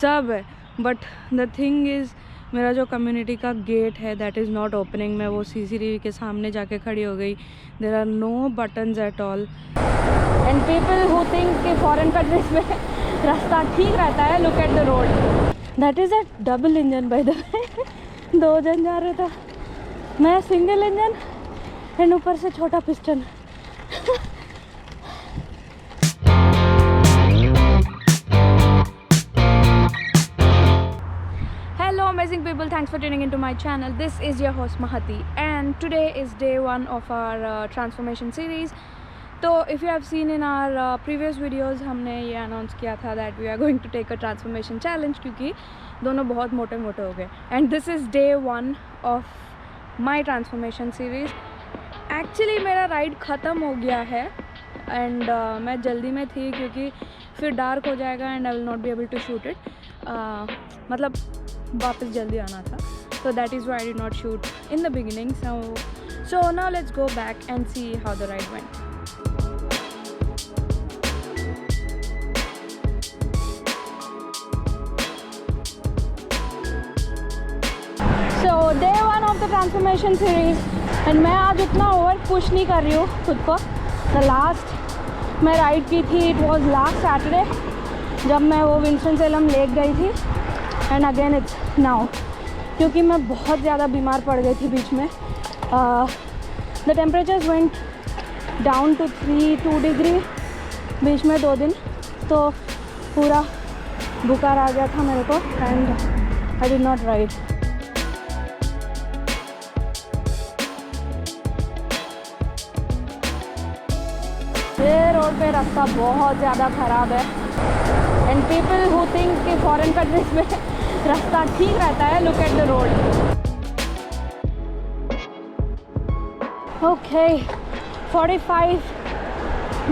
सब है, but the thing is मेरा जो कम्युनिटी का गेट है दैट इज़ नॉट ओपनिंग। मैं वो CCTV के सामने जाके खड़ी हो गई। There are no buttons at all and people who think कि फॉरेन कंट्रीज में रास्ता ठीक रहता है, look at the road. That is a double engine by the way. 2 जन जा रहे थे, मैं सिंगल इंजन एंड ऊपर से छोटा piston. Hello amazing people, thanks for tuning into my channel. This is your host Mahati and today is day 1 of our transformation series. तो if you have seen in our previous videos, हमने ये announce किया था that we are going to take a transformation challenge क्योंकि दोनों बहुत मोटे मोटे हो गए। And this is day 1 of my transformation series. Actually मेरा राइड ख़त्म हो गया है and मैं जल्दी में थी क्योंकि फिर डार्क हो जाएगा and I will not be able to shoot it. मतलब वापस जल्दी आना था, so that is why I did not shoot in the beginning. So now let's go back and see how the ride went. So day 1 of the transformation series and मैं आज उतना over push नहीं कर रही हूँ खुद को। The last मैं राइड की थी, it was last Saturday जब मैं वो विंस्टन-सैलम लेक गई थी एंड अगेन इट्स नाउ क्योंकि मैं बहुत ज़्यादा बीमार पड़ गई थी बीच में। The temperatures went down to 2 degree बीच में 2 दिन, तो पूरा बुखार आ गया था मेरे को and I did not ride. ये रोड पे रास्ता बहुत ज़्यादा ख़राब है एंड पीपल हु थिंक कि फॉरेन कंट्रीज में रास्ता ठीक रहता है, look at the road. Okay 45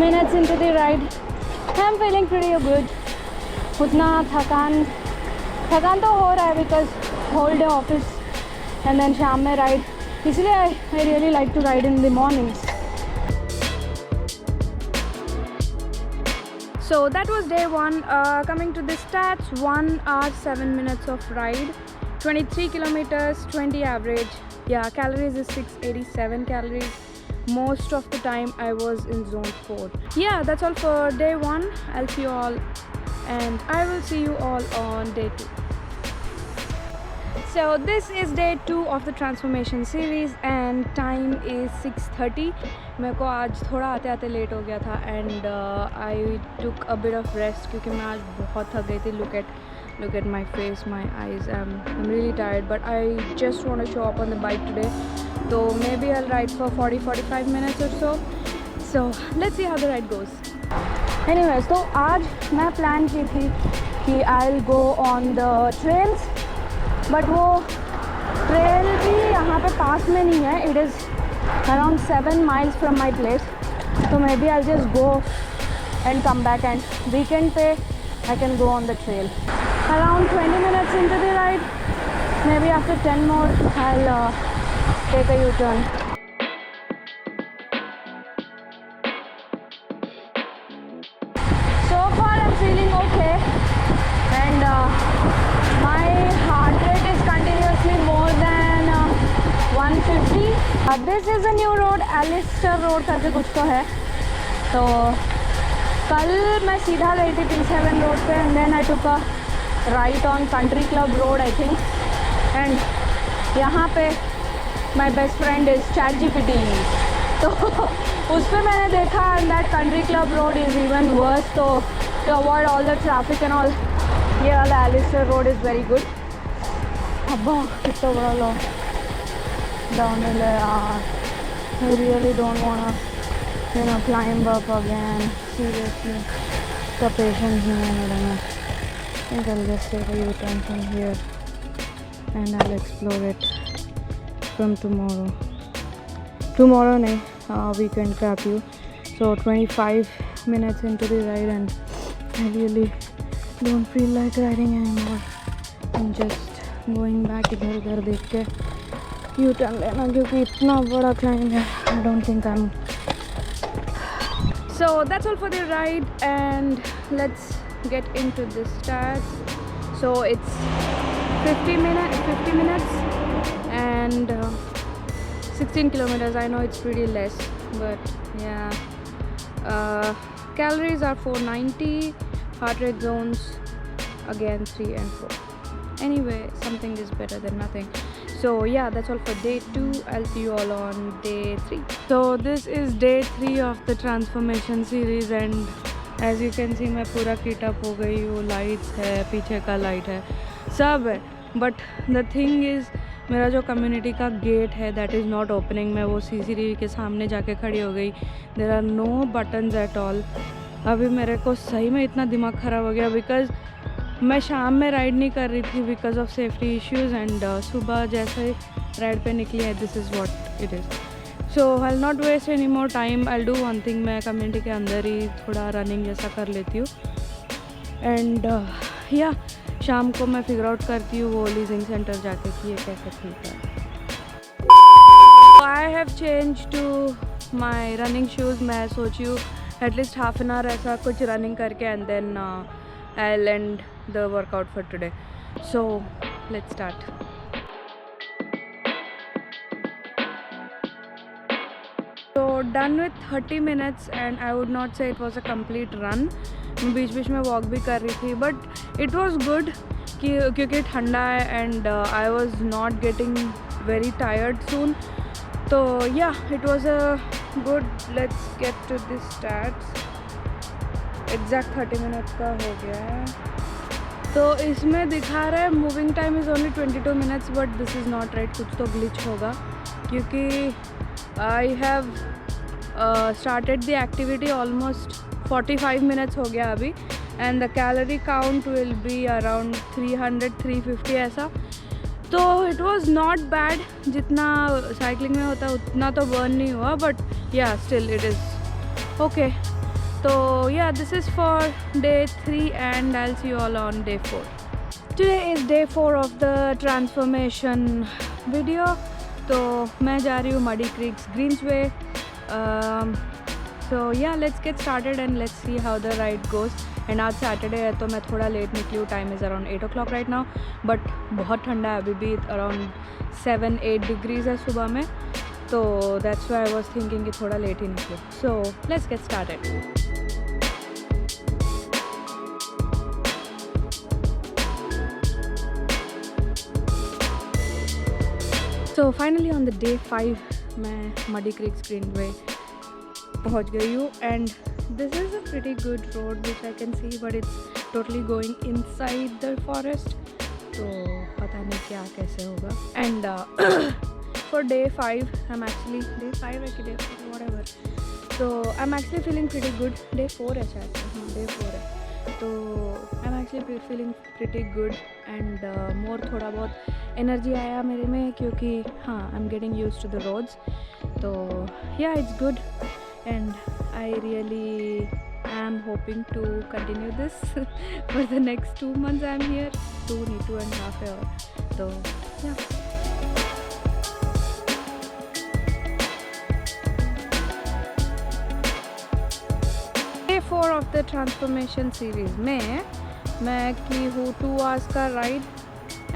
minutes into the ride, I am feeling pretty good. उतना थकान तो हो रहा है because whole day office and then शाम में राइड, इसलिए I really like to ride in the mornings. So that was day 1. Coming to the stats, 1 hour 7 minutes of ride, 23 kilometers, 20 average. Yeah, calories is 687 calories. Most of the time I was in zone 4. Yeah, that's all for day 1. I'll see you all and I will see you all on day 2. So this is day 2 of the transformation series and time is 6:30. मेरे को आज थोड़ा आते आते late हो गया था and I took a bit of rest क्योंकि मैं आज बहुत थक गई थी। Look at my face, my eyes, I am really tired but I just want to show up on the bike today. तो maybe I ride for 40-45 minutes or so let's see how the ride goes. Anyways, तो आज मैं plan की थी कि I will go on the trails, but वो trail भी यहाँ पे पास में नहीं है। It is around 7 miles from my place, so maybe I'll just go and come back and weekend pe I can go on the trail. Around 20 minutes into the ride, maybe after 10 more I'll take a U-turn. So far I'm feeling okay and my heart rate is continuously more than 150. This is a new road, Alistair road करके कुछ तो है। तो कल मैं सीधा गई थी P7 रोड पे and then I took a right on country club road I think and यहाँ पे my best friend is ChatGPT। तो उस पर मैंने देखा and that country club road is even worse, तो to avoid all the traffic and all ये वाला Alistair road is very good. अब्बा कितना बड़ा लॉन्ग downhill है। I really don't wanna climb up again. Seriously, the patience नहीं है मेरे में। I think I'll just take a U-turn from here and I'll explore it from tomorrow. Tomorrow नहीं, weekend crap you. So 25 minutes into the ride and I really don't feel like riding anymore. I'm just going back इधर उधर देख के U-turn लेना क्योंकि इतना बड़ा climb है। I don't think I'm So that's all for the ride and let's get into the stats. So it's 50 minutes and 16 kilometers. I know it's pretty less, but yeah. Calories are 490, heart rate zones again 3 and 4. Anyway, something is better than nothing. So yeah, that's all for day 2. I'll see you all on day 3. So this is day 3 of the transformation series and as you can see मैं पूरा kit up हो गई हूँ. Lights है, पीछे का light है, सब है. But the thing is मेरा जो कम्युनिटी का गेट है दैट इज़ नॉट ओपनिंग. मैं वो CCTV के सामने जाके खड़ी हो गई. There are no buttons at all. अभी मेरे को सही में इतना दिमाग ख़राब हो गया बिकॉज़ मैं शाम में राइड नहीं कर रही थी because of safety issues and सुबह जैसे राइड पे निकली है this is what it is. So I will not waste any more time. I will do one thing. मैं कम्युनिटी के अंदर ही थोड़ा रनिंग जैसा कर लेती हूँ एंड या शाम को मैं फिगर आउट करती हूँ वो लीजिंग सेंटर जाके कि ये कैसे खुलता है. I have change to my running shoes. मैं सोची हूँ एटलीस्ट हाफ एन आवर ऐसा कुछ रनिंग करके and then I will end the workout for today. So let's start. So done with 30 minutes and I would not say it was a complete run. मैं बीच बीच में walk भी कर रही थी but it was good क्योंकि ठंडा है and I was not getting very tired soon. तो या it was a good. Let's get to this stats. Exact 30 minutes का हो गया है. तो इसमें दिखा रहा है moving time is only 22 minutes but this is not right. कुछ तो ग्लिच होगा क्योंकि I have started the activity almost 45 minutes हो गया अभी and the calorie count will be around 300-350 ऐसा. तो इट वाज नॉट बैड. जितना साइकिलिंग में होता है उतना तो बर्न नहीं हुआ बट या still it is okay. So yeah, this is for day 3 and I'll see you all on day 4. Today is day 4 of the transformation video. तो मैं जा रही हूँ Muddy Creeks Greensway. So yeah, let's get started and let's see how the ride goes. And आज Saturday है तो मैं थोड़ा लेट निकली हूँ. Time is around 8 o'clock right now. But बहुत ठंडा है अभी भी. around 7-8 degrees है सुबह में. तो that's why I was thinking कि थोड़ा लेट ही निकलूँ. So let's get started. So finally on the day 5 मैं Muddy Creeks Greenway पहुँच गई हूँ and this is a pretty good road which I can see but it's totally going inside the forest. तो पता नहीं क्या कैसे होगा. And for day 5 I'm actually day 5 है कि day 4 whatever. So I'm actually feeling pretty good. Day 4 है शायद. हाँ day 4 है. तो I'm actually feeling pretty good and more थोड़ा बहुत एनर्जी आया मेरे में क्योंकि हाँ I am getting used to the roads. तो या it's good and I really am hoping to continue this for the next 2 months I'm here. 2.5 years. So yeah. Day 4 of the transformation series में मैं की हूँ 2 hours का ride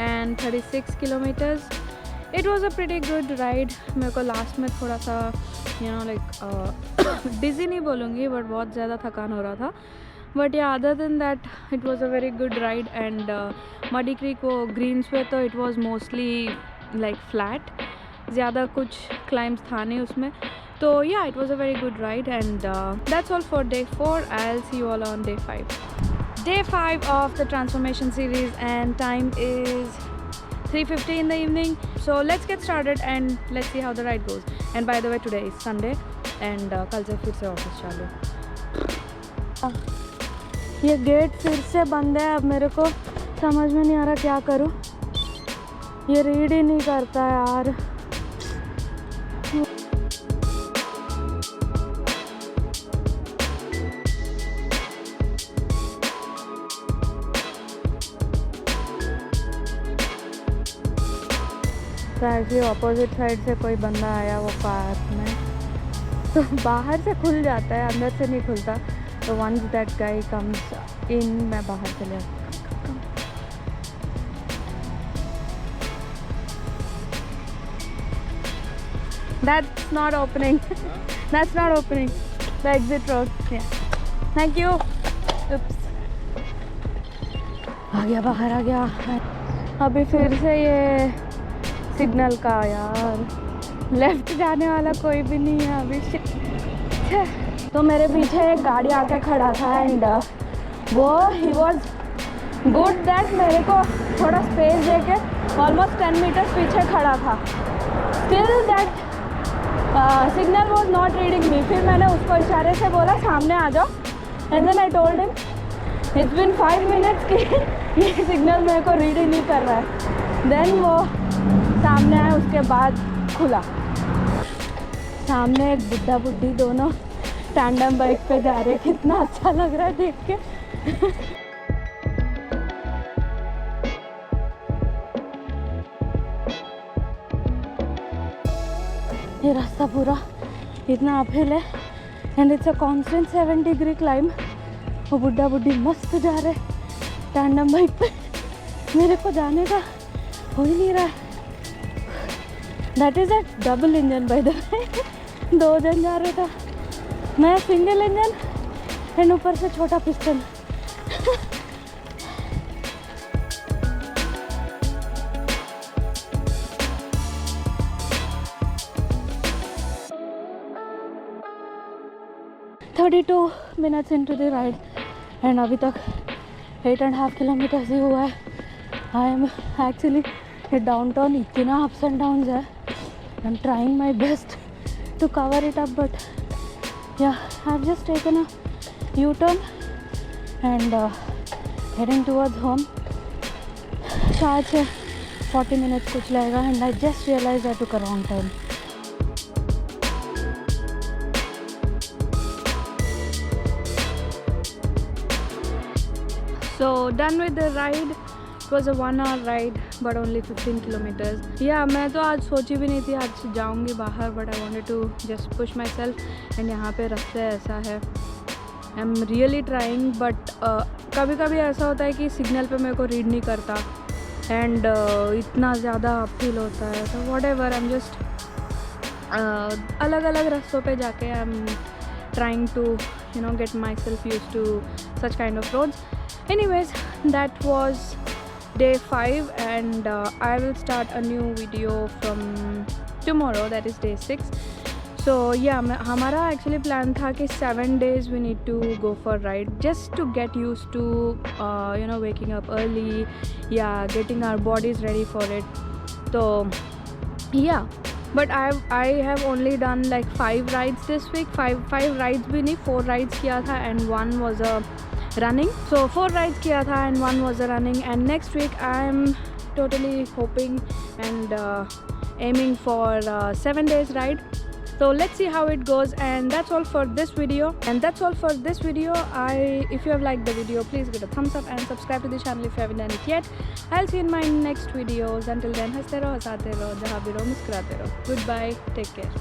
and 36 kilometers. It was a pretty good ride. मेरे को last में थोड़ा सा डिज़ी नहीं बोलूँगी बट बहुत ज़्यादा थकान हो रहा था. बट या other than that it was a very good ride. And muddy creek वो ग्रीन्सवे तो it was mostly like flat, ज़्यादा कुछ क्लाइम्स था नहीं उसमें. तो या it was a very good ride and that's all for day 4. I will see you all on day 5. Day 5 of the transformation series and time is 3:50 in the evening. So let's get started and let's see how the ride goes. And by the way today is Sunday and कल से फिर से office चालू. ये gate फिर से बंद है. अब मेरे को समझ में नहीं आ रहा क्या करूँ. ये रीड ही नहीं करता यार. एक्चुअली ऑपोजिट साइड से कोई बंदा आया वो कार में, तो बाहर से खुल जाता है, अंदर से नहीं खुलता. तो once that guy comes in मैं बाहर चले That's not opening. That's not opening. The exit road. Yeah. Thank you. Oops. आ गया, बाहर आ गया. अभी फिर से ये सिग्नल का यार, लेफ्ट जाने वाला कोई भी नहीं है अभी. तो मेरे पीछे एक गाड़ी आके खड़ा था एंड वो ही वॉज गुड दैट मेरे को थोड़ा स्पेस देके ऑलमोस्ट 10 मीटर्स पीछे खड़ा था. Still that signal was not reading me. फिर मैंने उसको इशारे से बोला सामने आ जाओ and then I told him it's been 5 minutes कि ये सिग्नल मेरे को रीड ही नहीं कर रहा है. देन वो सामने आए, उसके बाद खुला. सामने एक बुढ़ा बुढ़ी दोनों टैंडम बाइक पे जा रहे. कितना अच्छा लग रहा है देख के. ये रास्ता पूरा इतना अपहिल है and it's a constant 7 degree climb. वो बुढ़ा बुढ़ी मस्त जा रहे टैंडम बाइक पे. मेरे को जाने का हो ही नहीं रहा है. That is a double engine by the way. 2 जन जा रहे था, मैं सिंगल इंजन एंड ऊपर से छोटा piston. $32 minutes into the ride and अभी तक 8.5 kilometers ही हुआ है. I am actually downtown इतना ups and downs है. I'm trying my best to cover it up, but yeah, I've just taken a U-turn and heading towards home. शायद से 40 minutes कुछ लगेगा and I just realized I took a wrong turn. So done with the ride. It was a 1-hour ride but only 15 kilometers. Yeah, मैं तो आज सोची भी नहीं थी आज जाऊंगी बाहर, but I wanted to just push myself. And यहाँ पे रास्ते ऐसा है. I'm really trying, but कभी कभी ऐसा होता है कि सिग्नल पे मेरे को रीड नहीं करता and इतना ज़्यादा अपहिल होता है. तो whatever, I'm just अलग अलग रास्तों पे जाके I'm trying to get myself used to such kind of roads. Anyways, that was day 5 and I will start a new video from tomorrow, that is day 6. So yeah, हमारा actually plan था कि 7 days we need to go for ride just to get used to waking up early, yeah, getting our bodies ready for it. So yeah, but I have only done like 5 rides this week. 5 rides भी नहीं, 4 rides किया था and 1 was a running. So 4 rides किया था and 1 was a running. And next week I'm totally hoping and aiming for 7 days ride. So let's see how it goes. And that's all for this video. If you have liked the video, please give it a thumbs up and subscribe to the channel if you haven't done it yet. I'll see you in my next videos. Until then, हंसते रहो, हंसाते रहो, जहाँ भी रहो मुस्कुराते रहो. Goodbye, take care.